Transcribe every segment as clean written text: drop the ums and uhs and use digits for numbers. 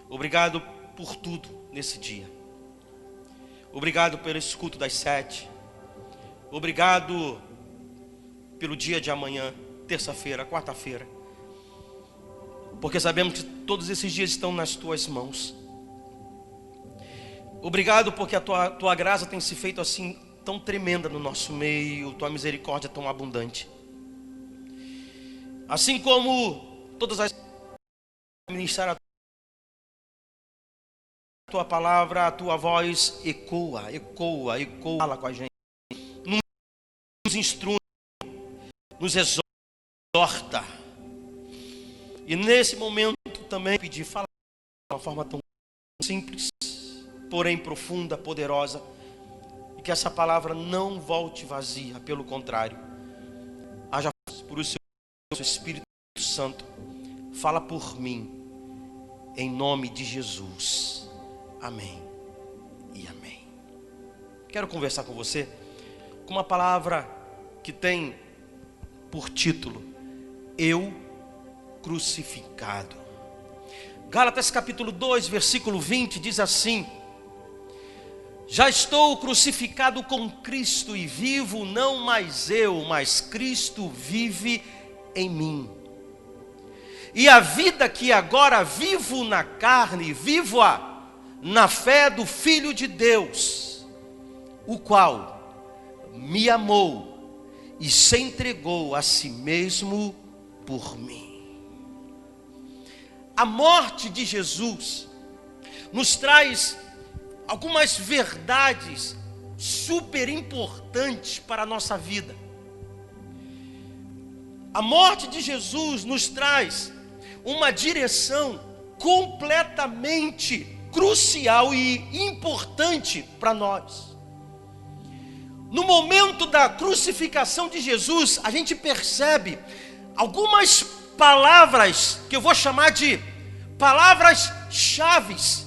Obrigado por tudo nesse dia. Obrigado pelo escuto das 7. Obrigado pelo dia de amanhã, terça-feira, quarta-feira. Porque sabemos que todos esses dias estão nas tuas mãos. Obrigado porque a tua graça tem se feito assim tão tremenda no nosso meio, tua misericórdia tão abundante. Assim como todas as ministrar a tua palavra, a tua voz ecoa, fala com a gente, nos instrui, nos exorta. E nesse momento também pedir, fala de uma forma tão simples, porém profunda, poderosa, e que essa palavra não volte vazia, pelo contrário, haja por o seu Espírito Santo, fala por mim, em nome de Jesus, amém e amém. Quero conversar com você com uma palavra que tem por título, eu crucificado. Gálatas capítulo 2, versículo 20 diz assim: já estou crucificado com Cristo e vivo não mais eu, mas Cristo vive em mim. E a vida que agora vivo na carne, vivo-a na fé do Filho de Deus, o qual me amou e se entregou a si mesmo por mim. A morte de Jesus nos traz algumas verdades super importantes para a nossa vida. A morte de Jesus nos traz uma direção completamente crucial e importante para nós. No momento da crucificação de Jesus, a gente percebe algumas palavras que eu vou chamar de palavras-chaves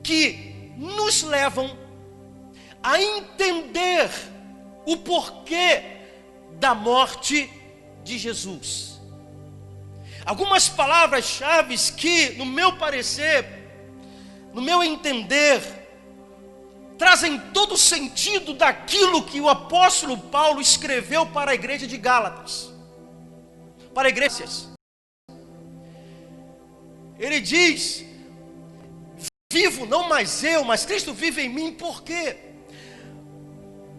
que nos levam a entender o porquê da morte de Jesus. Algumas palavras-chave que, no meu parecer, no meu entender, trazem todo o sentido daquilo que o apóstolo Paulo escreveu para a igreja de Gálatas, para igrejas. Ele diz: vivo não mais eu, mas Cristo vive em mim. Por quê?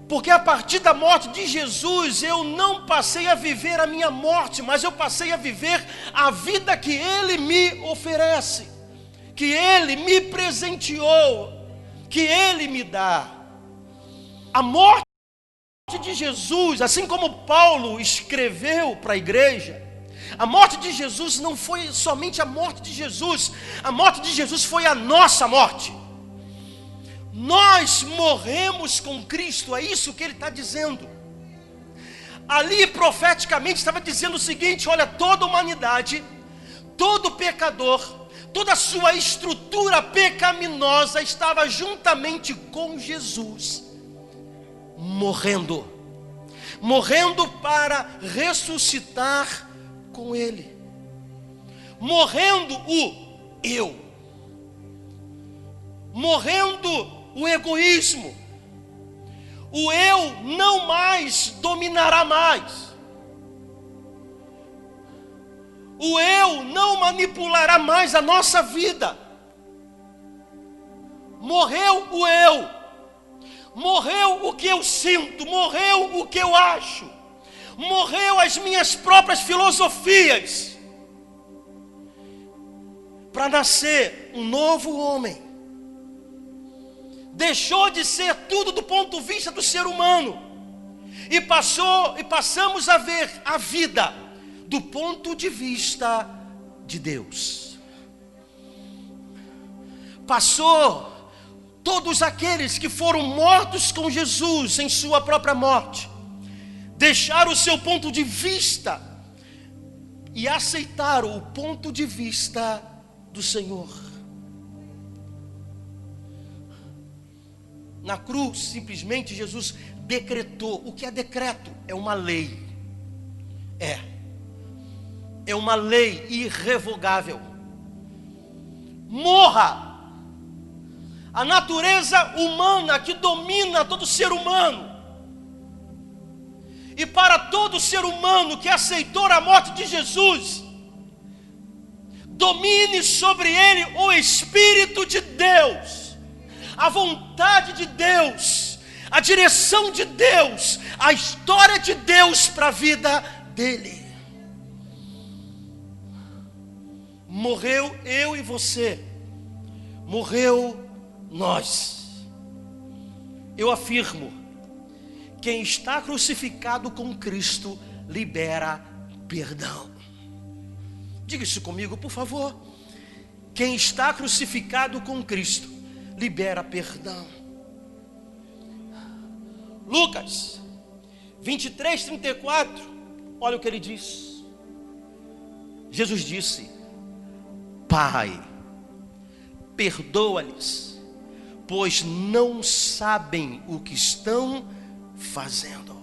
Porque a partir da morte de Jesus, eu não passei a viver a minha morte, mas eu passei a viver a vida que Ele me oferece, que Ele me presenteou, que Ele me dá. A morte de Jesus, assim como Paulo escreveu para a igreja, a morte de Jesus não foi somente a morte de Jesus, a morte de Jesus foi a nossa morte. Nós morremos com Cristo, é isso que ele está dizendo. Ali profeticamente estava dizendo o seguinte: olha, toda a humanidade, todo pecador, toda a sua estrutura pecaminosa estava juntamente com Jesus, morrendo para ressuscitar com Ele, morrendo o eu, morrendo o egoísmo. O eu não mais dominará mais. O eu não manipulará mais a nossa vida. Morreu o eu. Morreu o que eu sinto. Morreu o que eu acho. Morreu as minhas próprias filosofias. Para nascer um novo homem. Deixou de ser tudo do ponto de vista do ser humano e passamos a ver a vida do ponto de vista de Deus. Passou todos aqueles que foram mortos com Jesus em sua própria morte, deixaram o seu ponto de vista e aceitaram o ponto de vista do Senhor. Na cruz, simplesmente, Jesus decretou. O que é decreto? É uma lei. É uma lei irrevogável. morra a natureza humana que domina todo ser humano. E para todo ser humano que aceitou a morte de Jesus, domine sobre ele o Espírito de Deus, a vontade de Deus, a direção de Deus, a história de Deus para a vida dele. Morreu eu e você, morreu nós. Eu afirmo, quem está crucificado com Cristo libera perdão. Diga isso comigo, por favor. Quem está crucificado com Cristo libera perdão. Lucas 23:34, olha o que ele diz. Jesus disse: Pai, perdoa-lhes, pois não sabem o que estão fazendo.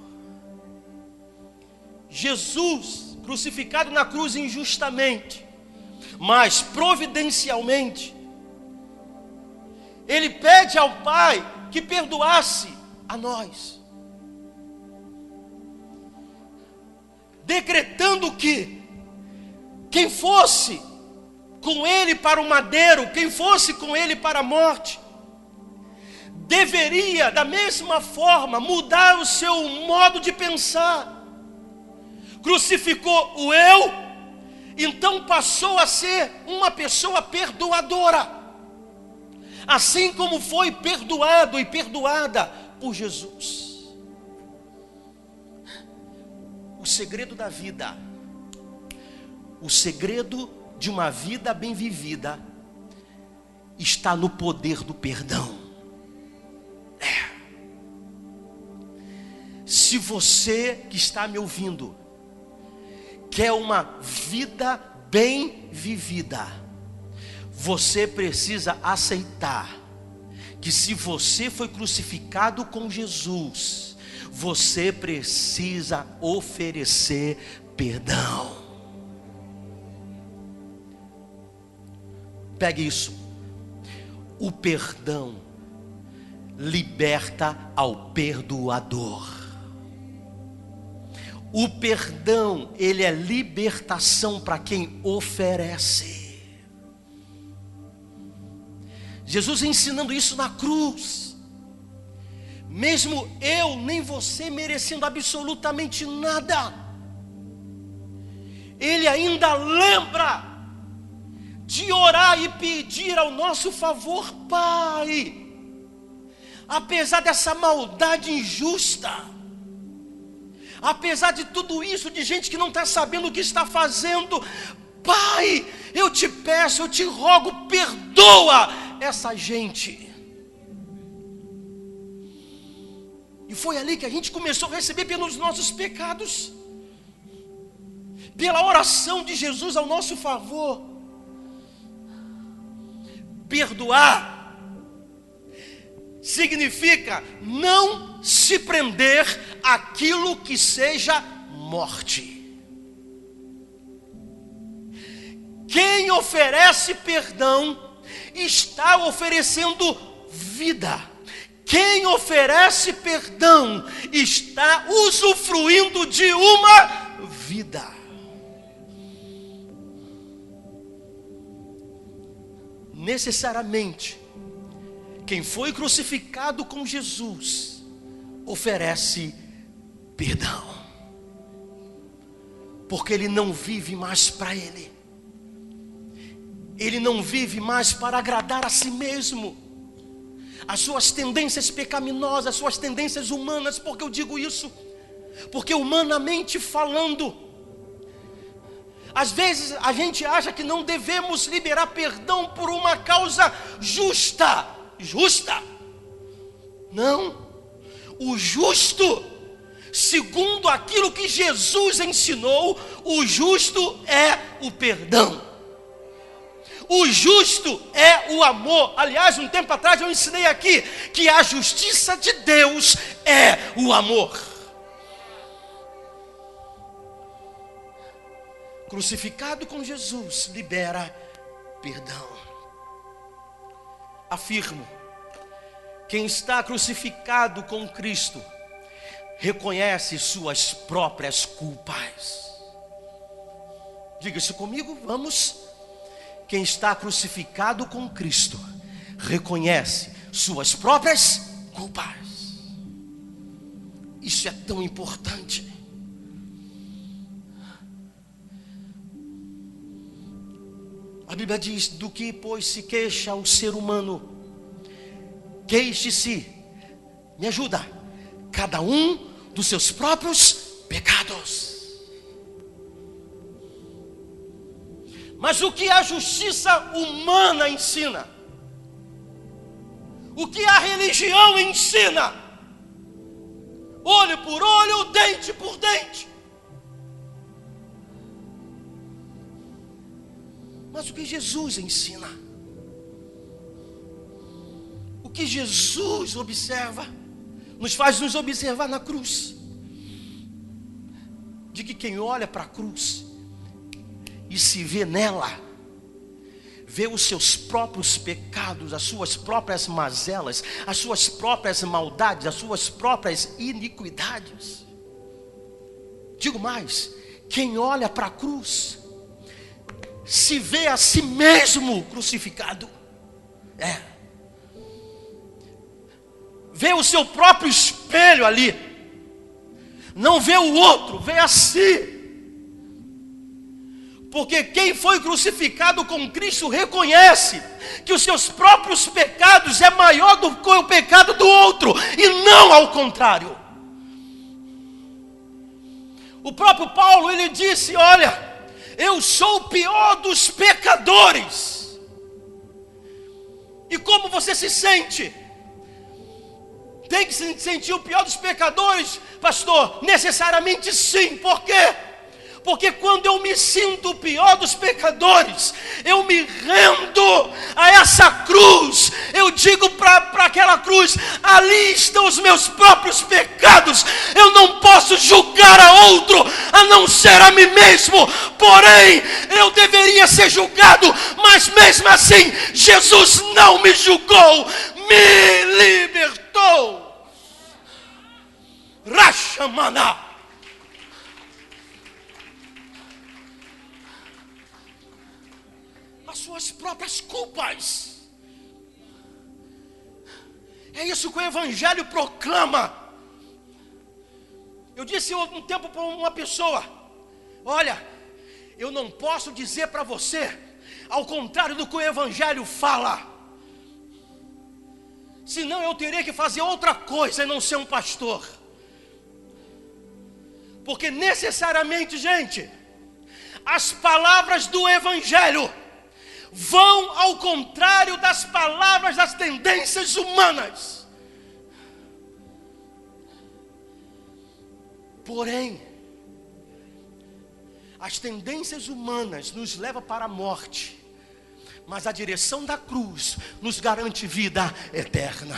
Jesus, crucificado na cruz injustamente, mas providencialmente, ele pede ao Pai que perdoasse a nós, decretando que quem fosse com ele para o madeiro, quem fosse com ele para a morte, deveria da mesma forma mudar o seu modo de pensar. Crucificou o eu, então passou a ser uma pessoa perdoadora, assim como foi perdoado e perdoada por Jesus. O segredo da vida, o segredo de uma vida bem vivida, está no poder do perdão. Se você que está me ouvindo quer uma vida bem vivida, você precisa aceitar que se você foi crucificado com Jesus, você precisa oferecer perdão. Pegue isso. O perdão liberta ao perdoador. O perdão, ele é libertação para quem oferece. Jesus ensinando isso na cruz. Mesmo eu nem você merecendo absolutamente nada, ele ainda lembra de orar e pedir ao nosso favor: Pai, apesar dessa maldade injusta, apesar de tudo isso, de gente que não está sabendo o que está fazendo, Pai, eu te peço, eu te rogo, perdoa essa gente. E foi ali que a gente começou a receber pelos nossos pecados, pela oração de Jesus ao nosso favor. Perdoar significa não se prender àquilo que seja morte. Quem oferece perdão está oferecendo vida. Quem oferece perdão está usufruindo de uma vida. Necessariamente, quem foi crucificado com Jesus oferece perdão, porque ele não vive mais para ele, ele não vive mais para agradar a si mesmo, as suas tendências pecaminosas, as suas tendências humanas. Porque eu digo isso? Porque humanamente falando, às vezes a gente acha que não devemos liberar perdão por uma causa justa. Não. O justo, segundo aquilo que Jesus ensinou, o justo é o perdão. O justo é o amor. Aliás, um tempo atrás eu ensinei aqui que a justiça de Deus é o amor. Crucificado com Jesus libera perdão. Afirmo, quem está crucificado com Cristo reconhece suas próprias culpas. Diga isso comigo, vamos. Quem está crucificado com Cristo reconhece suas próprias culpas. Isso é tão importante. A Bíblia diz: do que, pois, se queixa o ser humano? Queixe-se, me ajuda, cada um dos seus próprios pecados. Mas o que a justiça humana ensina? O que a religião ensina? Olho por olho, dente por dente. Mas o que Jesus ensina? O que Jesus observa, nos faz nos observar na cruz. De que quem olha para a cruz e se vê nela, vê os seus próprios pecados, as suas próprias mazelas, as suas próprias maldades, as suas próprias iniquidades. Digo mais, quem olha para a cruz se vê a si mesmo crucificado. Vê o seu próprio espelho ali. Não vê o outro, vê a si. Porque quem foi crucificado com Cristo reconhece que os seus próprios pecados é maior do que o pecado do outro, e não ao contrário. O próprio Paulo, ele disse: olha, eu sou o pior dos pecadores. E como você se sente? Tem que se sentir o pior dos pecadores, pastor? Necessariamente sim. Por quê? Porque quando eu me sinto o pior dos pecadores, eu me rendo a essa cruz. Eu digo para aquela cruz: ali estão os meus próprios pecados. Eu não posso julgar a outro, a não ser a mim mesmo. Porém, eu deveria ser julgado, mas mesmo assim, Jesus não me julgou, me libertou. Rachamana. Suas próprias culpas. É isso que o Evangelho proclama. Eu disse um tempo para uma pessoa: olha, eu não posso dizer para você ao contrário do que o Evangelho fala, senão eu teria que fazer outra coisa e não ser um pastor. Porque necessariamente, gente, as palavras do Evangelho vão ao contrário das palavras das tendências humanas. Porém, as tendências humanas nos levam para a morte, mas a direção da cruz nos garante vida eterna.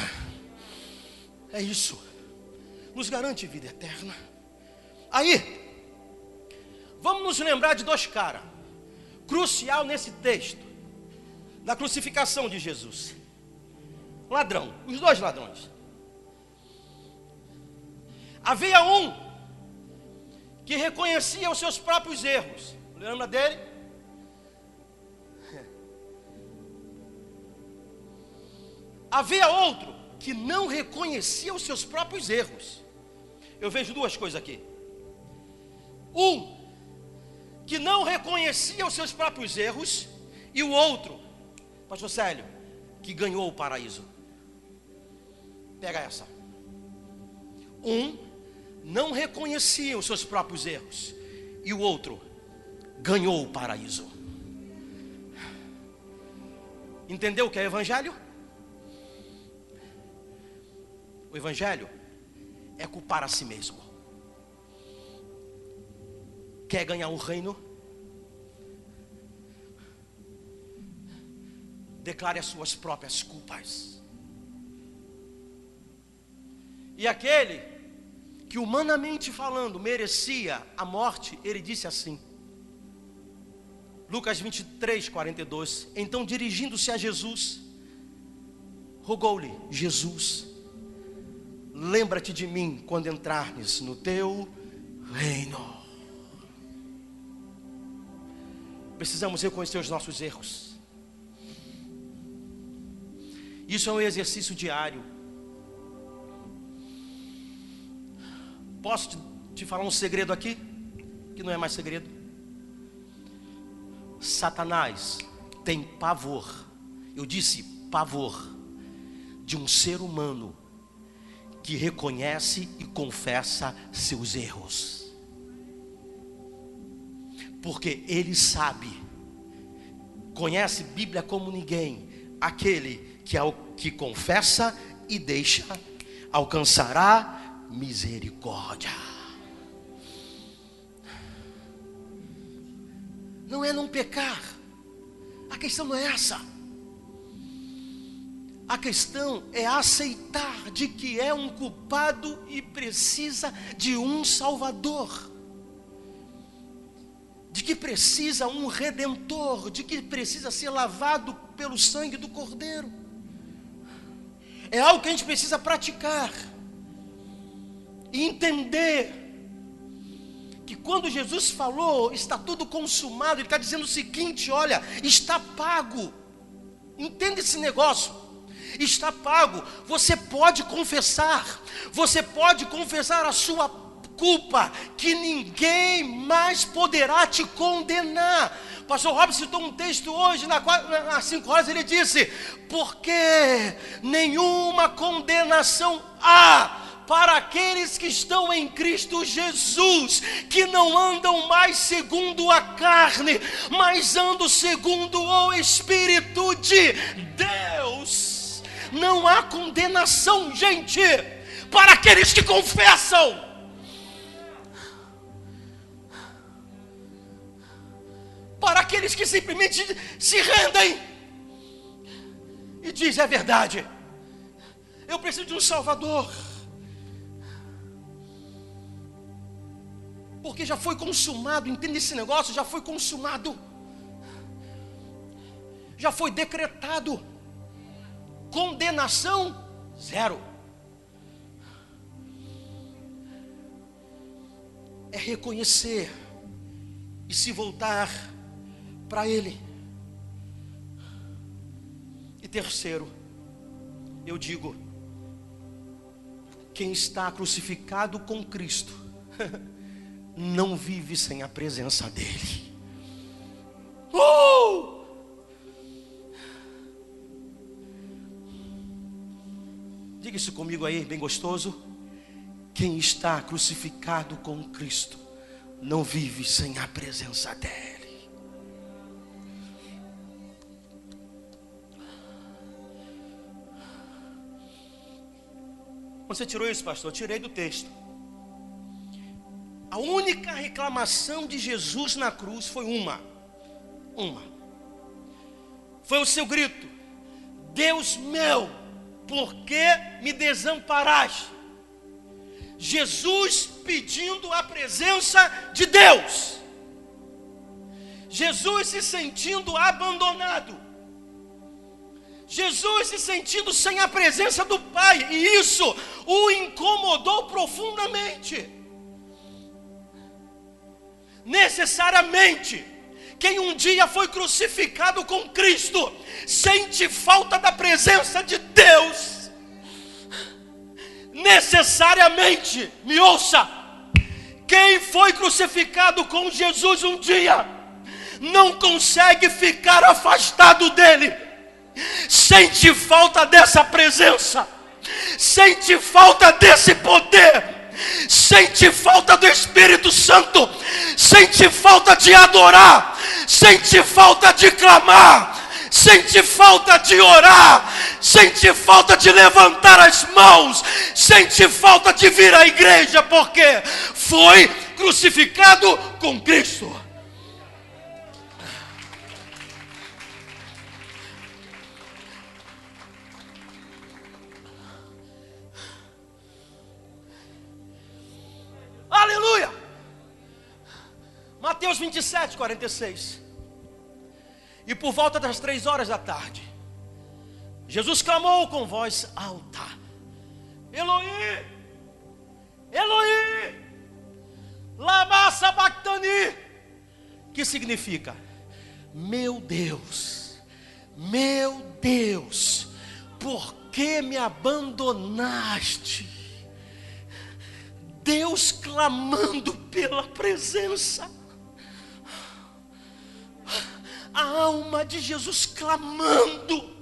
É isso, nos garante vida eterna. Aí, vamos nos lembrar de dois caras crucial nesse texto da crucificação de Jesus. Ladrão, os dois ladrões. Havia um que reconhecia os seus próprios erros. Lembra dele? Havia outro que não reconhecia os seus próprios erros. Eu vejo duas coisas aqui. Um que não reconhecia os seus próprios erros, e o outro, pastor Célio, que ganhou o paraíso. Pega essa. Um não reconhecia os seus próprios erros, e o outro ganhou o paraíso. Entendeu o que é evangelho? O evangelho é culpar a si mesmo. Quer ganhar um reino? Declare as suas próprias culpas. E aquele que humanamente falando merecia a morte, ele disse assim, Lucas 23, 42, então dirigindo-se a Jesus, rogou-lhe Jesus: lembra-te de mim quando entrares no teu reino. Precisamos reconhecer os nossos erros. Isso é um exercício diário. Posso te falar um segredo aqui? Que não é mais segredo. Satanás tem pavor, eu disse pavor, de um ser humano que reconhece e confessa seus erros. Porque ele sabe, conhece Bíblia como ninguém, aquele que confessa e deixa, alcançará misericórdia. Não é não pecar, a questão não é essa. A questão é aceitar de que é um culpado e precisa de um Salvador, de que precisa um Redentor, de que precisa ser lavado pelo sangue do Cordeiro. É algo que a gente precisa praticar e entender que quando Jesus falou, está tudo consumado, Ele está dizendo o seguinte: olha, está pago. Entenda esse negócio, está pago. Você pode confessar a sua culpa, que ninguém mais poderá te condenar. Pastor Robson citou um texto hoje, às 5 horas, ele disse: porque nenhuma condenação há para aqueles que estão em Cristo Jesus, que não andam mais segundo a carne, mas andam segundo o Espírito de Deus. Não há condenação, gente, para aqueles que confessam. Para aqueles que simplesmente se rendem e dizem: é verdade, eu preciso de um Salvador. Porque já foi consumado, entende esse negócio? Já foi consumado, já foi decretado. Condenação zero. É reconhecer e se voltar para Ele. E terceiro, eu digo: quem está crucificado com Cristo não vive sem a presença dEle. Diga isso comigo aí, bem gostoso. Quem está crucificado com Cristo não vive sem a presença dEle. Você tirou isso, pastor? Eu tirei do texto. A única reclamação de Jesus na cruz foi uma. Foi o seu grito: Deus meu, por que me desamparaste? Jesus pedindo a presença de Deus. Jesus se sentindo abandonado. Jesus se sentindo sem a presença do Pai. E isso o incomodou profundamente. Necessariamente, quem um dia foi crucificado com Cristo sente falta da presença de Deus. Necessariamente, me ouça, quem foi crucificado com Jesus um dia não consegue ficar afastado dele. Sente falta dessa presença, sente falta desse poder, sente falta do Espírito Santo, sente falta de adorar, sente falta de clamar, sente falta de orar, sente falta de levantar as mãos, sente falta de vir à igreja, porque foi crucificado com Cristo. Aleluia! Mateus 27, 46. E por volta das 3 horas da tarde, Jesus clamou com voz alta: Eloi, Eloi, lama sabachthani, que significa: meu Deus, por que me abandonaste? Deus clamando pela presença. A alma de Jesus clamando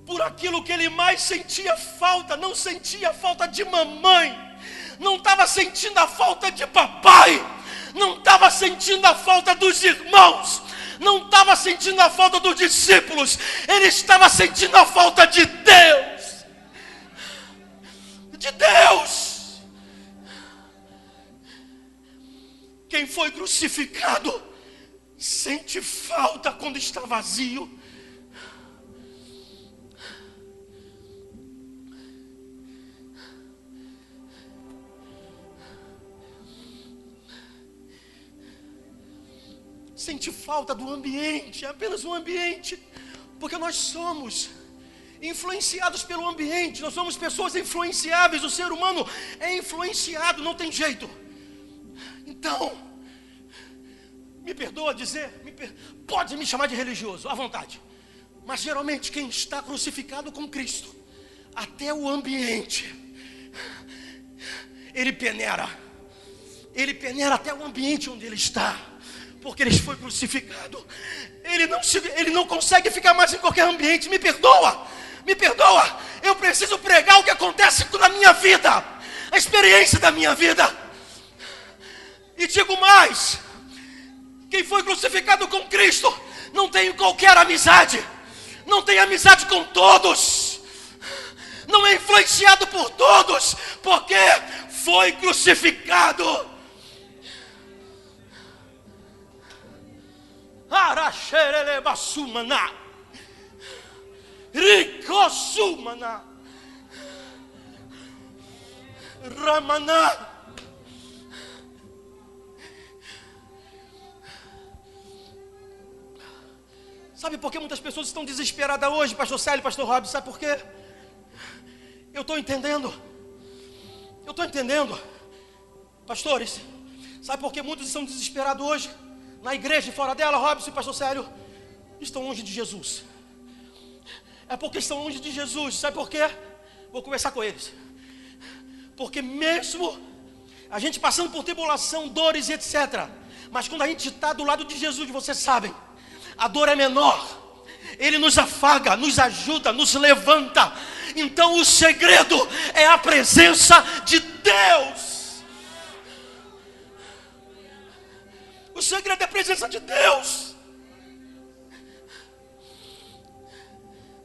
por aquilo que ele mais sentia falta. Não sentia falta de mamãe, não estava sentindo a falta de papai, não estava sentindo a falta dos irmãos, não estava sentindo a falta dos discípulos, ele estava sentindo a falta de Deus. De Deus. Quem foi crucificado sente falta quando está vazio. Sente falta do ambiente, apenas o ambiente, porque nós somos influenciados pelo ambiente, nós somos pessoas influenciáveis, o ser humano é influenciado, não tem jeito. Então, me perdoa dizer, pode me chamar de religioso, à vontade, mas geralmente quem está crucificado com Cristo, até o ambiente, ele peneira até o ambiente onde ele está, porque ele foi crucificado. Ele não consegue ficar mais em qualquer ambiente. Me perdoa, eu preciso pregar o que acontece na minha vida, a experiência da minha vida. E digo mais, quem foi crucificado com Cristo não tem qualquer amizade, não tem amizade com todos, não é influenciado por todos, porque foi crucificado. Araxerele basumana, ricosumana, ramana. Sabe por que muitas pessoas estão desesperadas hoje, pastor Célio, pastor Rob? Sabe por quê? Eu estou entendendo, pastores. Sabe por que muitos estão desesperados hoje? Na igreja e fora dela, Robson e pastor Célio, estão longe de Jesus. É porque estão longe de Jesus. Sabe por quê? Vou conversar com eles. Porque mesmo a gente passando por tribulação, dores e etc., mas quando a gente está do lado de Jesus, vocês sabem, a dor é menor. Ele nos afaga, nos ajuda, nos levanta. Então o segredo é a presença de Deus. O segredo é a presença de Deus.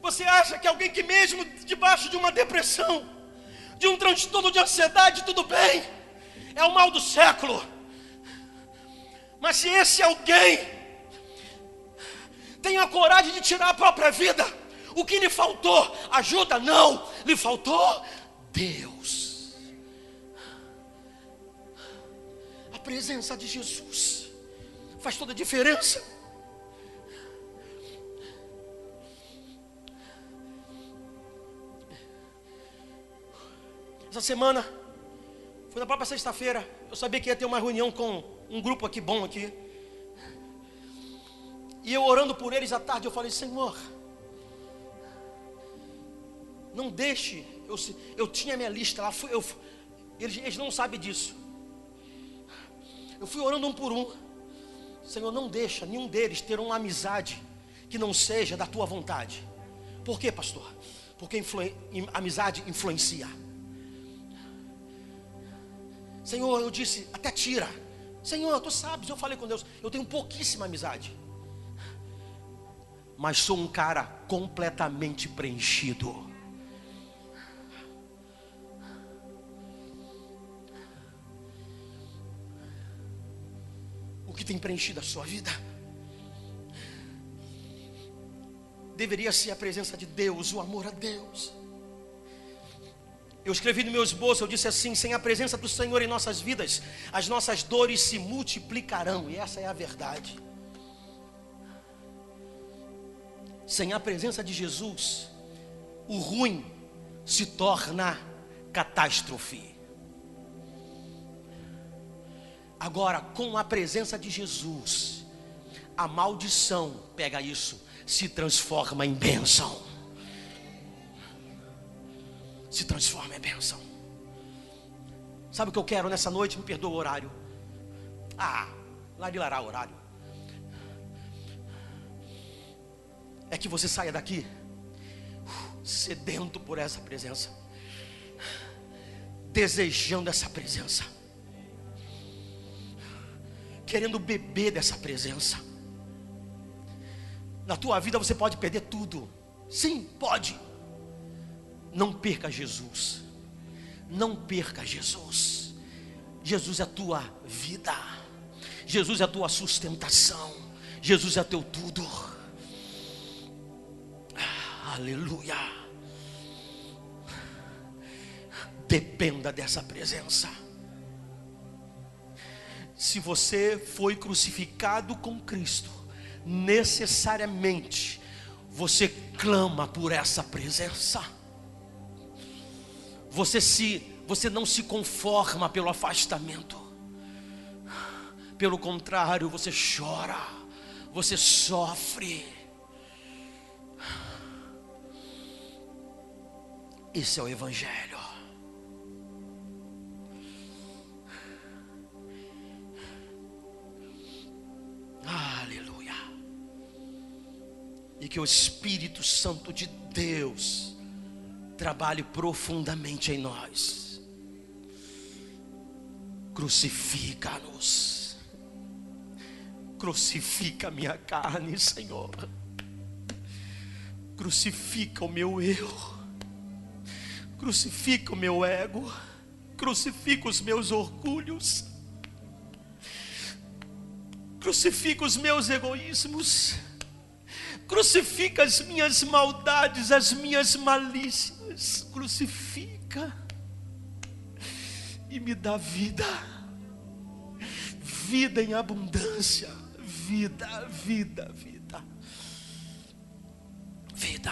Você acha que alguém que mesmo debaixo de uma depressão, de um transtorno de ansiedade, tudo bem, é o mal do século. Mas se esse alguém tem a coragem de tirar a própria vida, o que lhe faltou? Ajuda? Não, lhe faltou Deus. A presença de Jesus faz toda a diferença. Essa semana, foi na própria sexta-feira, eu sabia que ia ter uma reunião com um grupo aqui bom aqui. E eu orando por eles à tarde, eu falei: Senhor, não deixe, eu tinha minha lista lá, eles não sabem disso. Eu fui orando um por um. Senhor, não deixa nenhum deles ter uma amizade que não seja da tua vontade. Por quê, pastor? Porque amizade influencia. Senhor, eu disse, até tira. Senhor, tu sabes, eu falei com Deus, eu tenho pouquíssima amizade, mas sou um cara completamente preenchido. O que tem preenchido a sua vida deveria ser a presença de Deus, o amor a Deus. Eu escrevi no meu esboço, eu disse assim: sem a presença do Senhor em nossas vidas, as nossas dores se multiplicarão. E essa é a verdade. Sem a presença de Jesus, o ruim se torna catástrofe. Agora, com a presença de Jesus, a maldição, pega isso, se transforma em bênção. Se transforma em bênção. Sabe o que eu quero nessa noite? Me perdoa o horário. Lá o horário. É que você saia daqui sedento por essa presença, desejando essa presença, querendo beber dessa presença. Na tua vida você pode perder tudo. Sim, pode. Não perca Jesus. Não perca Jesus. Jesus é a tua vida. Jesus é a tua sustentação. Jesus é teu tudo. Aleluia. Dependa dessa presença. Se você foi crucificado com Cristo, necessariamente você clama por essa presença. Você não se conforma pelo afastamento. Pelo contrário, você chora, você sofre. Esse é o Evangelho. Aleluia. E que o Espírito Santo de Deus trabalhe profundamente em nós. Crucifica-nos. Crucifica a minha carne, Senhor. Crucifica o meu eu. Crucifica o meu ego. Crucifica os meus orgulhos. Crucifica os meus egoísmos. Crucifica as minhas maldades, as minhas malícias. Crucifica e me dá vida. Vida em abundância. Vida, vida, vida. Vida.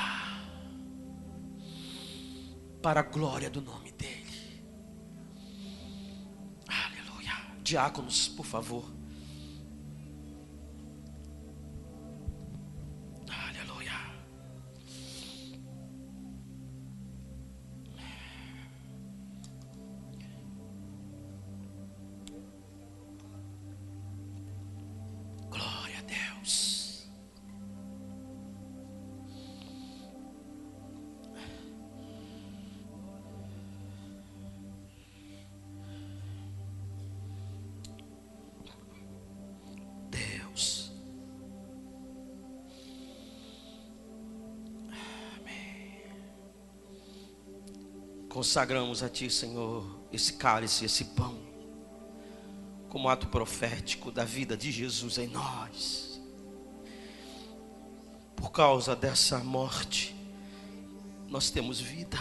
Para a glória do nome dele. Aleluia. Diáconos, por favor. Aleluia. Glória a Deus. Consagramos a Ti, Senhor, esse cálice, esse pão, como ato profético da vida de Jesus em nós. Por causa dessa morte, nós temos vida.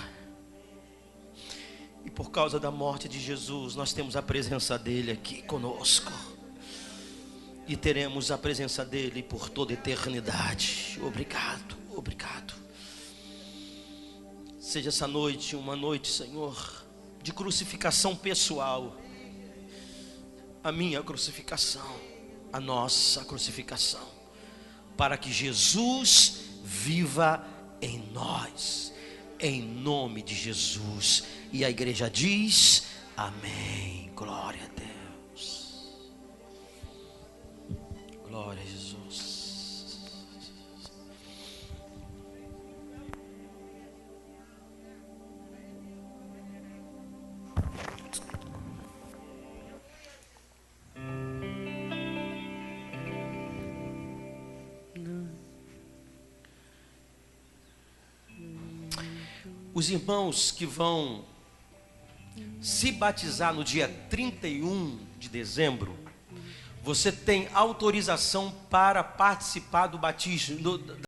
E por causa da morte de Jesus, nós temos a presença dEle aqui conosco. E teremos a presença dEle por toda a eternidade. Obrigado, obrigado. Seja essa noite uma noite, Senhor, de crucificação pessoal. A minha crucificação, a nossa crucificação, para que Jesus viva em nós, em nome de Jesus. E a igreja diz: amém. Glória a Deus. Glória a Jesus. Os irmãos que vão se batizar no dia 31 de dezembro, você tem autorização para participar do batismo,